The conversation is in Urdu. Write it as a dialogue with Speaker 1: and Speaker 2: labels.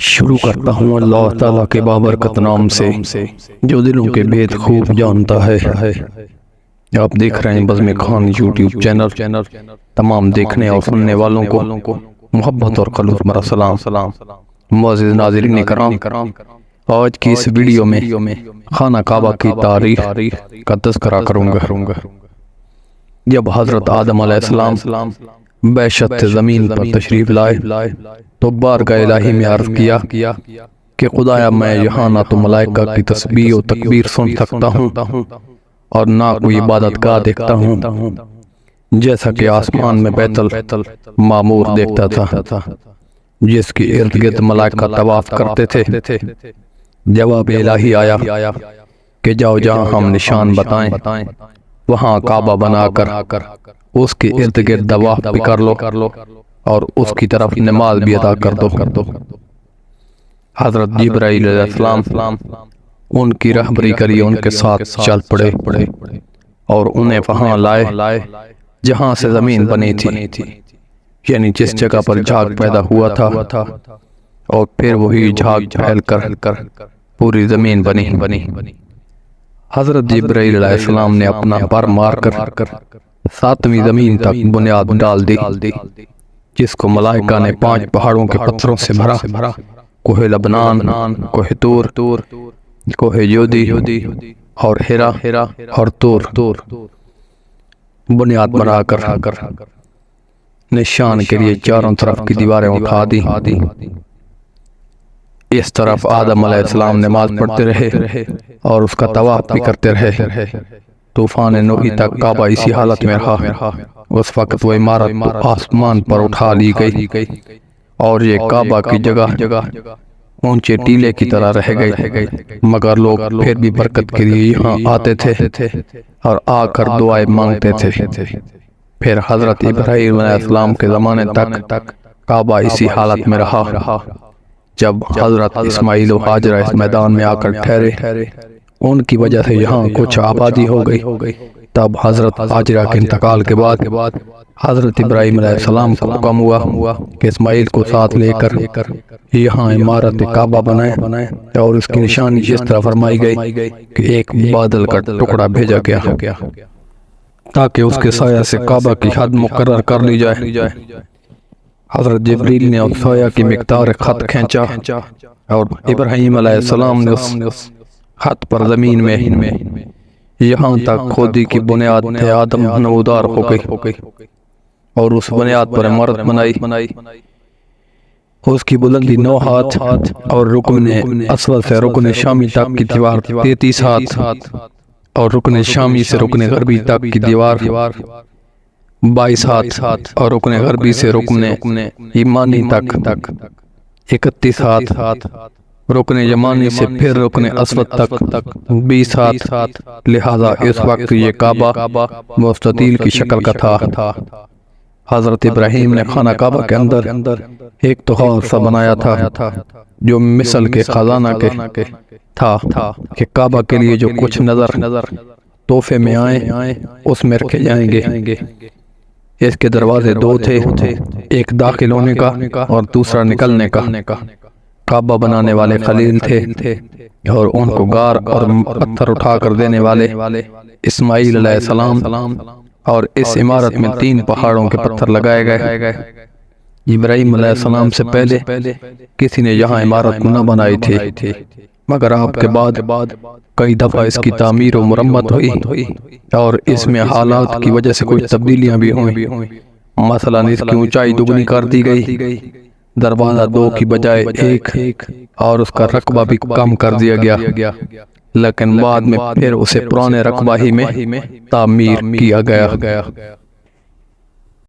Speaker 1: شروع کرتا ہوں اللہ تعالیٰ کے بابرکت نام سے جو دلوں کے بید خوب جانتا ہے۔ آپ دیکھ رہے ہیں بزم خان یوٹیوب چینل۔ تمام دیکھنے اور سننے والوں کو محبت اور خلوص مرا سلام۔ معزز ناظرین کرام، آج کی اس ویڈیو میں خانہ کعبہ کی تاریخ کا تذکرہ کروں گا۔ جب حضرت آدم علیہ السلام بیشت زمین پر تشریف لائے تو بارگاہ الہی میں عرض کیا کہ خدایا میں یہاں نہ تو ملائکہ کی تسبیح و تکبیر سن سکتا ہوں اور نہ کوئی عبادت گاہ دیکھتا ہوں جیسا کہ آسمان میں بیت المعمور دیکھتا تھا جس کی ارد گرد ملائکہ طواف کرتے تھے۔ جواب الہی آیا کہ جاؤ جہاں ہم نشان بتائیں وہاں کعبہ بنا کر اس کے ارد گرد طواف بھی کر لو اور اس کی طرف نماز بھی ادا کر دو۔ حضرت جبرائیل علیہ السلام ان کی رہبری کری، ان کے ساتھ چل پڑے اور انہیں وہاں لائے جہاں سے زمین بنی تھی، یعنی جس جگہ پر جھاگ پیدا ہوا تھا، اور پھر وہی جھاگ پھیل کر پوری زمین بنی۔ حضرت جبرائیل علیہ السلام نے اپنا پر مار کر 7ویں زمین تک بنیاد ڈال دی، جس کو ملائکہ نے 5 پہاڑوں کے پتھروں سے بھرا، کوہ لبنان، کوہ طور، کوہ یودی اور ہرا اور طور بنیاد بنا کر نشان کے لیے چاروں طرف کی دیواریں اٹھا دی۔ اس طرف آدم علیہ السلام نماز پڑھتے رہے اور اس کا طواف بھی کرتے رہے۔ طوفان نوحی تک کعبہ اسی حالت میں رہا۔ اس وقت وہ عمارت آسمان پر اٹھا لی گئی اور یہ کعبہ کی جگہ اونچے ٹیلے کی طرح رہ گئی، مگر لوگ پھر بھی برکت کے لیے یہاں آتے تھے اور آ کر دعائیں مانگتے تھے۔ پھر حضرت ابراہیم علیہ السلام کے زمانے تک کعبہ اسی حالت میں رہا۔ جب حضرت اسماعیل و ہاجرہ اس میدان میں آ کر ٹھہرے، ان کی وجہ سے یہاں کچھ آبادی ہو گئی۔ تب حضرت ہاجرہ کے انتقال کے بعد حضرت ابراہیم علیہ السلام کو حکم ہوا کہ اسماعیل کو ساتھ لے کر یہاں عمارت کعبہ بنائے، اور اس کی نشانی اس طرح فرمائی گئی کہ ایک بادل کا ٹکڑا بھیجا گیا تاکہ اس کے سایہ سے کعبہ کی حد مقرر کر لی جائے۔ حضرت جبریل نے اس سایہ کی مقدار خط کھینچا اور ابراہیم علیہ السلام نے اس خط پر زمین میں یہاں تک کھودی کی بنیاد آدم نمودار ہو گئی اور اس بنیاد پر عمارت بنائی۔ اس کی بلندی 9 ہاتھ اور رکن اسود سے رکن شامی تک کی دیوار 33 ہاتھ اور رکن شامی سے رکن غربی تک کی دیوار 22 ہاتھ اور رکن غربی سے رکن یمانی تک 31 ہاتھ، رکن یمانی سے پھر رکن اسود تک 20 ہاتھ۔ لہذا اس وقت یہ کعبہ مستطیل کی شکل کا تھا۔ حضرت ابراہیم نے خانہ کعبہ کے اندر ایک تخار سا بنایا تھا جو مثل کے خزانہ کے تھا کہ کعبہ کے لیے جو کچھ نظر تحفے میں آئیں اس میں رکھے جائیں گے۔ اس کے دروازے 2 تھے، ایک داخل ہونے کا اور دوسرا نکلنے کا۔ کعبہ بنانے والے خلیل تھے اور ان کو غار اور پتھر اٹھا کر دینے والے اسماعیل علیہ السلام، اور اس عمارت میں 3 پہاڑوں کے پتھر لگائے گئے۔ ابراہیم علیہ السلام سے پہلے کسی نے یہاں عمارت نہ بنائی تھی، مگر آپ کے بعد کئی دفعہ اس کی تعمیر و مرمت ہوئی اور اس میں حالات کی وجہ سے کچھ تبدیلیاں بھی ہوئیں۔ مثلا اس کی اونچائی دگنی کر دی گئی، دروازہ 2 کی بجائے 1 اور اس کا رقبہ بھی کم کر دیا گیا، لیکن بعد میں پھر اسے پرانے رقبہ ہی میں تعمیر کیا گیا۔